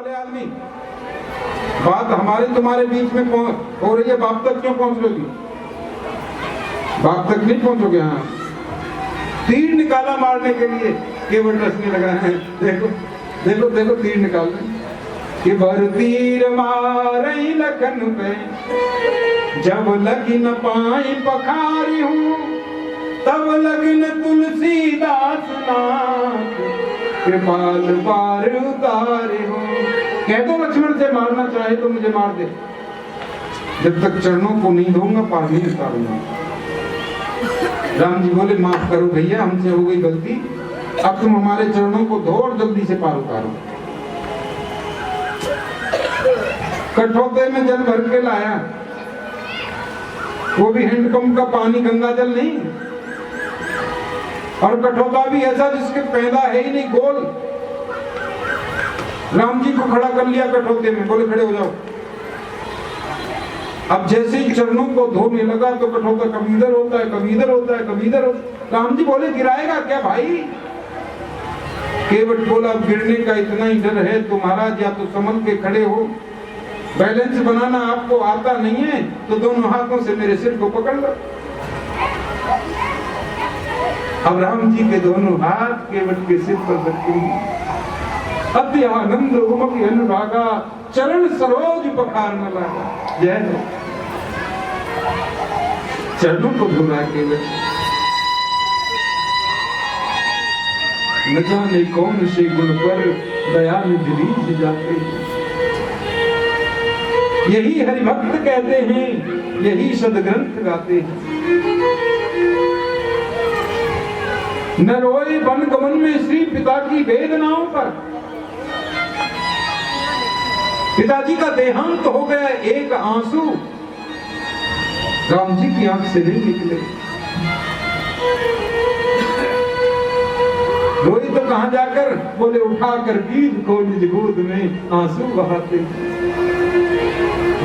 भले आदमी, बात हमारे तुम्हारे बीच में हो रही है, बाप तक क्यों पहुंच लोगी? बाप तक नहीं पहुंचोगे। हाँ, तीर निकाला मारने के लिए, केवट रसने लगा है। देखो देखो देखो तीर निकाल रहे कि भर तीर मारई लखन पे, जब लगी न पाई पखारी हूँ, तब लगिन तुलसीदास नाथ, कृपाल बार उतारे हो। कह दो लक्ष्मण से मारना चाहे तो मुझे मार दे, जब तक चरणों को नहीं धोऊंगा पार नहीं उतारूंगा। राम जी बोले माफ करो भैया, हमसे हो गई गलती, अब तुम हमारे चरणों को धो और जल्दी से पार उतारो। कठौते में जल भर के लाया, वो भी हैंडपंप का पानी, गंगा जल नहीं, और कठौता भी ऐसा जिसके पैदा है ही नहीं, गोल। राम जी को खड़ा कर लिया कठौते में, बोले खड़े हो जाओ। अब जैसे ही चरणों को धोने लगा तो कठौता कभी इधर होता है, कभी इधर होता है, कभी इधर होता है। राम जी बोले गिराएगा क्या भाई? केवट बोला गिरने का इतना ही डर है तो महाराज या तो संभल के खड़े हो, बैलेंस बनाना आपको आता नहीं है तो दोनों हाथों से मेरे सिर को पकड़ लो। अब राम जी के दोनों हाथ केवट के सिर पर रखे, अति आनंद उमक अनुरागा, चरण सरोज पखारने लगा। जय हो, चरणों को धुला केवट, न जाने कौन से गुण पर दया निधि रीझ जाते। यही हरिभक्त कहते हैं, यही सदग्रंथ गाते हैं। न रोए वन गमन में श्री पिता की वेदनाओं पर, पिताजी का देहांत हो गया, एक आंसू राम जी की आंख से नहीं निकले। रोई तो कहां जाकर, बोले उठाकर गीत को निज गोद में आंसू बहाते।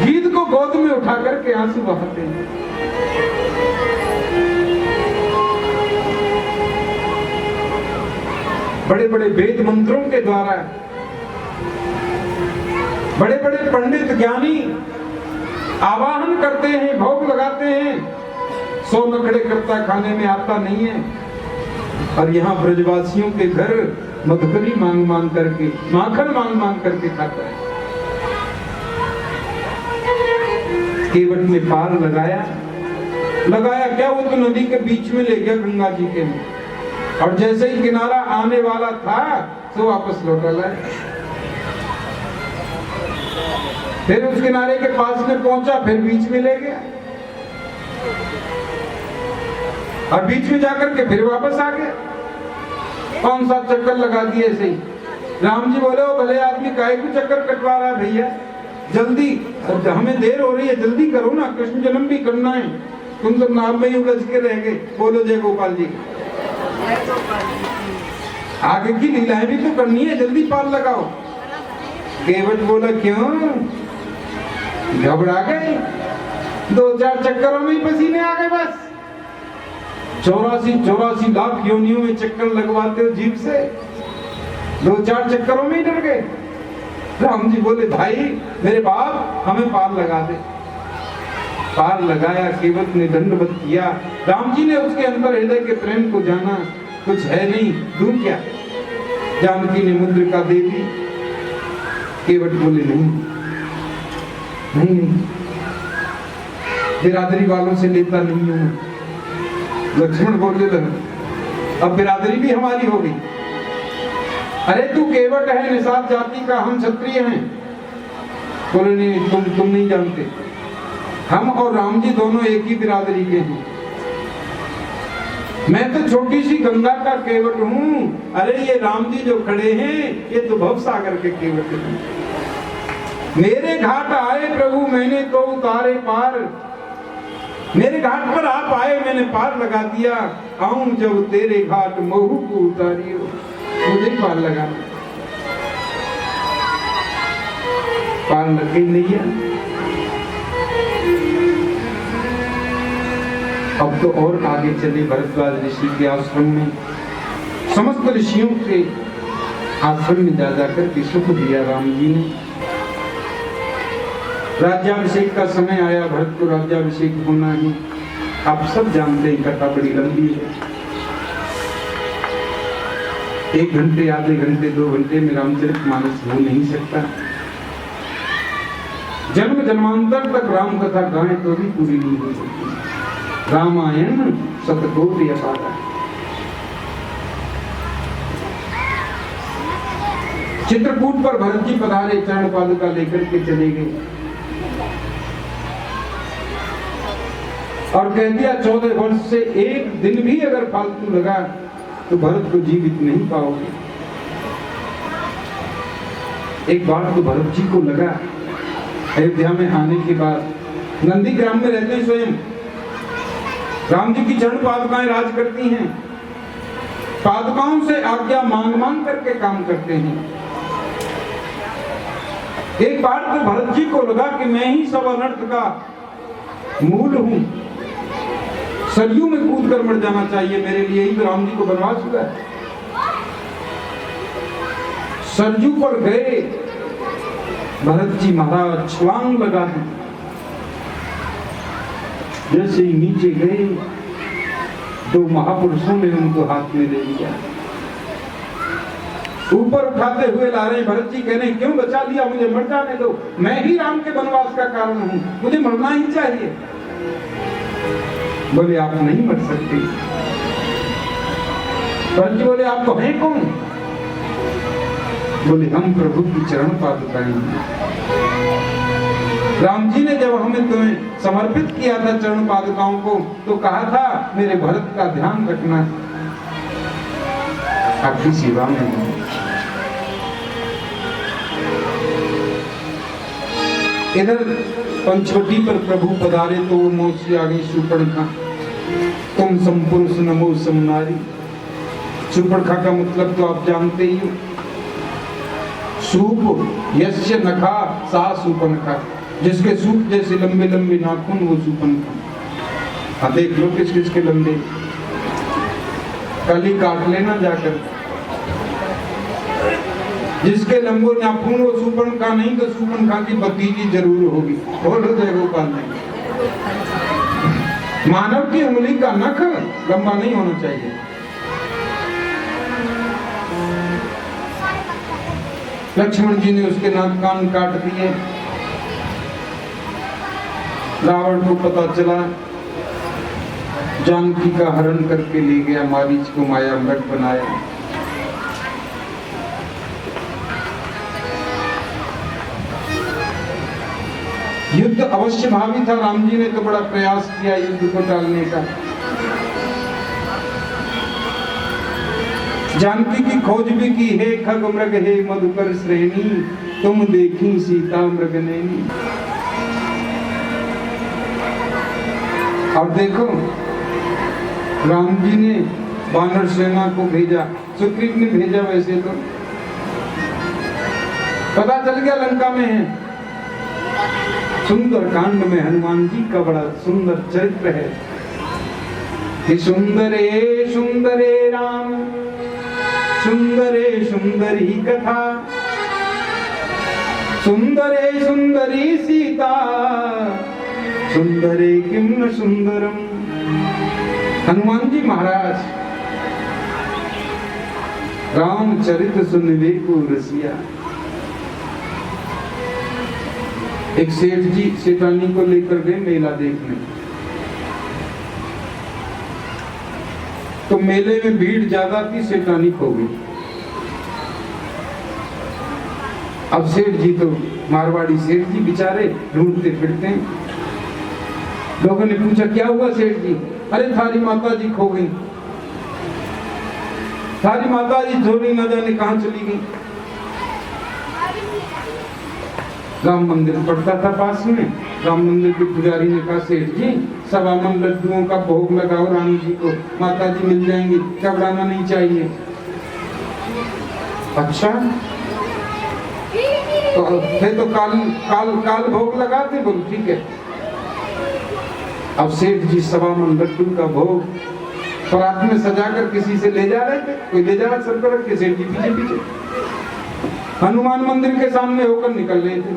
गीत को गोद में उठा करके आंसू बहाते। बड़े बड़े वेद मंत्रों के द्वारा बड़े बड़े पंडित ज्ञानी आवाहन करते हैं, भोग लगाते हैं, 100 नखड़े करता खाने में आता नहीं है। और यहाँ ब्रजवासियों के घर मधुकरी मांग मांग करके, माखन मांग मांग करके खाता है। केवट ने पार लगाया, लगाया क्या, वो तो नदी के बीच में ले गया गंगा जी के में, और जैसे ही किनारा आने वाला था तो वापस लौटा लाया। फिर उस किनारे के पास में पहुंचा, फिर बीच में ले गया, और बीच में जाकर के फिर वापस आ गया। 5-7 चक्कर लगा दिए ऐसे ही। राम जी बोले, ओ भले आदमी काहे को चक्कर कटवा रहा है भैया, जल्दी, हमें देर हो रही है, जल्दी करो ना, कृष्ण जन्म भी करना है, तुम तो नाम में ही उलझ के रह गए। बोलो जय गोपाल जी। आगे की लीलाएं भी तो करनी है, जल्दी पार लगाओ। केवट बोला क्यों, घबरा गए, 2-4 चक्करों में ही पसीने आ गए बस। 84 लाख योनियों में चक्कर लगवाते हो जीभ से, 2-4 चक्करों में ही डर गए। राम जी बोले भाई मेरे बाप, हमें पार लगा दे। पार लगाया, केवट ने दंडवत किया। राम जी ने उसके अंदर हृदय के प्रेम को जाना, कुछ है नहीं, दूं क्या। जानकी ने मुद्रिका दे दी। केवट बोले नहीं नहीं नहीं, बिरादरी वालों से लेता नहीं हूं। लक्ष्मण बोले अब बिरादरी भी हमारी हो गई। अरे तू केवट है, निषाद जाति का, हम क्षत्रिय हैं। बोले नहीं, तुम नहीं जानते, हम और राम जी दोनों एक ही बिरादरी के हैं। मैं तो छोटी सी गंगा का केवट हूँ। अरे ये राम जी जो खड़े हैं ये तो भव सागर के केवट हैं। मेरे घाट आए प्रभु, मैंने तो उतारे पार। मेरे घाट पर आप आए, मैंने पार लगा दिया। आऊं जब तेरे घाट महू को उतारियो, मुझे पार लगा। पार लग गई नैया। अब तो और आगे चले भरद्वाज ऋषि के आश्रम में। समस्त ऋषियों के आश्रम में जा जाकर के सुख दिया राम जी ने। राज्याभिषेक का समय आया, भरत को राज्याभिषेक होना ही। आप सब जानते हैं कथा बड़ी लंबी है, 1 घंटे, आधे घंटे, 2 घंटे में रामचरितमानस हो नहीं सकता। जन्म जन्मांतर तक राम कथा गाएं तो भी पूरी नहीं हो सकती। रामायण शतकोटि अपार। चित्रकूट पर भरत जी पधारे, चरण पादुका लेकर के चले गए और कह दिया 14 वर्ष से 1 दिन भी अगर फालतू लगा तो भरत को जीवित नहीं पाओगे। एक बार तो भरत जी को लगा, अयोध्या में आने के बाद नंदीग्राम में रहते हैं स्वयं, राम जी की चरण पादुकाएं राज करती हैं, पादुकाओं से आज्ञा मांग मांग करके काम करते हैं। एक बार तो भरत जी को लगा कि मैं ही सब अनर्थ का मूल हूं, सरयू में कूद कर मर जाना चाहिए, मेरे लिए ही तो राम जी को वनवास हुआ है। सरयू पर गए भरत जी महाराज, छलांग लगा दी। जैसे ही नीचे गए 2 महापुरुषों ने उनको हाथ में ले लिया, ऊपर उठाते हुए ला रहे। भरत जी कह रहे क्यों बचा लिया, मुझे मर जाने दो, मैं ही राम के वनवास का कारण हूं, मुझे मरना ही चाहिए। बोले आप नहीं मर सकते। भरत जी बोले आप तो हैं कौन? बोले हम प्रभु की चरण पादुकाएं। राम जी ने जब हमें तुम्हें समर्पित किया था चरण पादुकाओं को, तो कहा था मेरे भरत का ध्यान रखना, आपकी सेवा में हूं। इधर पंचवटी पर प्रभु पधारे तो वो मौसी आ गई शूर्पणखा, तुम संपुरुष नमो समनारी। शूर्पणखा का मतलब तो आप जानते ही हो, सूप यस्य नखा सा सूपनखा, जिसके सूप जैसे लंबे लंबे नाखून वो सूपनखा। हाँ देख लो किस किस के लंबे, कल ही काट लेना जाकर। जिसके लंबो नाखून वो सूपनखा नहीं तो सूपनखा की भतीजी जरूर होगी। बोलो जय गोपाल नहीं। मानव की उंगली का नख लंबा नहीं होना चाहिए। लक्ष्मण जी ने उसके नाक कान काट दिए। रावण को पता चला, जानकी का हरण करके ले गया, मारीच को माया मृग बनाया। युद्ध अवश्य भावी था, राम जी ने तो बड़ा प्रयास किया युद्ध को टालने का। जानकी की खोज भी की, हे खग मृग हे मधुकर श्रेणी, तुम देखी सीता मृग नैनी। और देखो राम जी ने वानर सेना को भेजा, सुग्रीव ने भेजा, वैसे तो पता चल गया लंका में है। सुंदर कांड में हनुमान जी का बड़ा सुंदर चरित्र है कि सुंदरे राम सुंदरे सुंदरी कथा, सुंदरे सुंदरी सीता, सुंदरे किम न सुंदरम। हनुमान जी महाराज रामचरित सुनवे को रसिया। एक सेठ जी सेठानी को लेकर गए मेला देखने, तो मेले में भीड़ ज्यादा थी, सेठानी खो गई। अब सेठ जी तो मारवाड़ी सेठ जी बेचारे ढूंढते फिरते हैं। लोगों ने पूछा क्या हुआ सेठ जी? अरे थारी माता जी खो गई, थारी माता जी झोली न जाने कहां चली गई। राम मंदिर पड़ता था पास में, राम मंदिर के पुजारी ने कहा सेठ जी 1.25 मन लड्डुओं का भोग लगाओ रानी जी को, माता जी मिल जाएंगी, घबराना नहीं चाहिए। अच्छा तो थे तो काल भोग लगाते, बोल ठीक है। अब सेठ जी 1.25 मन लड्डू का भोग परात में सजाकर किसी से ले जा रहे थे, कोई ले जा रहा सर पर रख के, सेठ जी पीछे पीछे। हनुमान मंदिर के सामने होकर निकल रहे थे।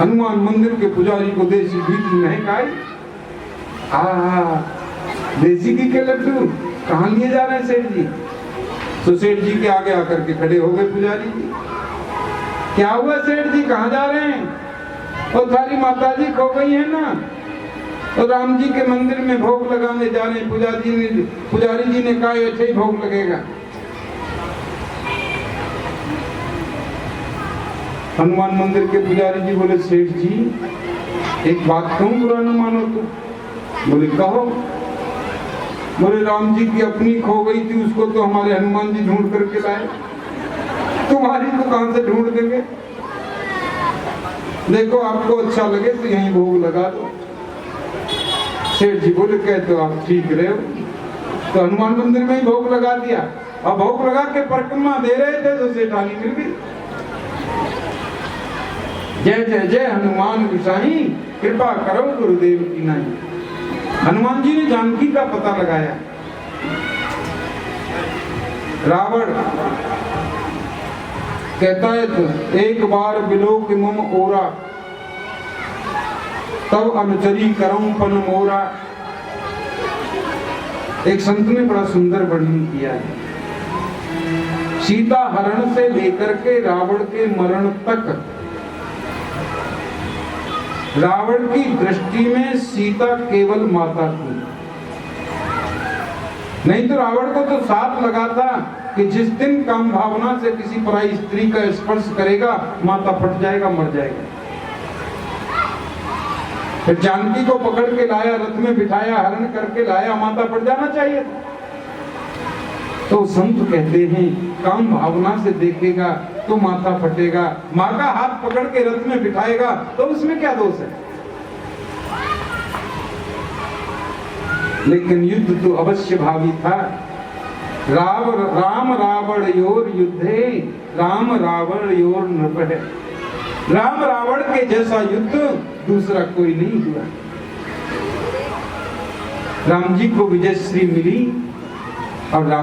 हनुमान मंदिर के पुजारी को देसी घी की महक आई। देसी घी के लड्डू कहाँ लिए जा रहे हैं सेठ जी? तो सेठ जी के आगे आकर के खड़े हो गए पुजारी जी। क्या हुआ सेठ जी, कहाँ जा रहे हैं? और थारी माता जी खो गई है ना, तो राम जी के मंदिर में भोग लगाने जा रहे हैं। पुजारी जी ने कहा ऐसे ही भोग लगेगा। हनुमान मंदिर के पुजारी जी बोले सेठ जी एक बात कहूं, बुरा न मानो तो। बोले कहो। बोले राम जी की अपनी खो गई थी, उसको तो हमारे हनुमान जी ढूंढ करके लाए, तुम्हारी तो कहां से ढूंढ देंगे? देखो आपको अच्छा लगे तो यहीं भोग लगा दो। सेठ जी बोले कह तो आप ठीक रहे हो। तो हनुमान मंदिर में ही भोग लगा दिया। और भोग लगा के परिक्रमा दे रहे थे तो सेठानी मिल गई। जय जय जय हनुमान गोसाई, कृपा करो गुरुदेव की नाई। हनुमान जी ने जानकी का पता लगाया। रावण कहता है तो एक बार बिलोक मुम ओरा, तब अनुचरी करऊं पन मोरा। एक संत ने बड़ा सुंदर वर्णन किया है। सीता हरण से लेकर के रावण के मरण तक रावण की दृष्टि में सीता केवल माता थी। नहीं तो रावण को तो साथ लगा था कि जिस दिन काम भावना से किसी पराई स्त्री का स्पर्श करेगा माता फट जाएगा, मर जाएगा। फिर जानकी को पकड़ के लाया, रथ में बिठाया, हरण करके लाया, माता फट जाना चाहिए था। तो संत कहते हैं काम भावना से देखेगा तो माथा फटेगा, माँ का हाथ पकड़ के रथ में बिठाएगा तो उसमें क्या दोष है? लेकिन युद्ध तो अवश्य भावी था। राम रावण योर युद्धे, राम रावण योर नृप है। राम रावण के जैसा युद्ध दूसरा कोई नहीं हुआ। राम जी को विजयश्री मिली और रावण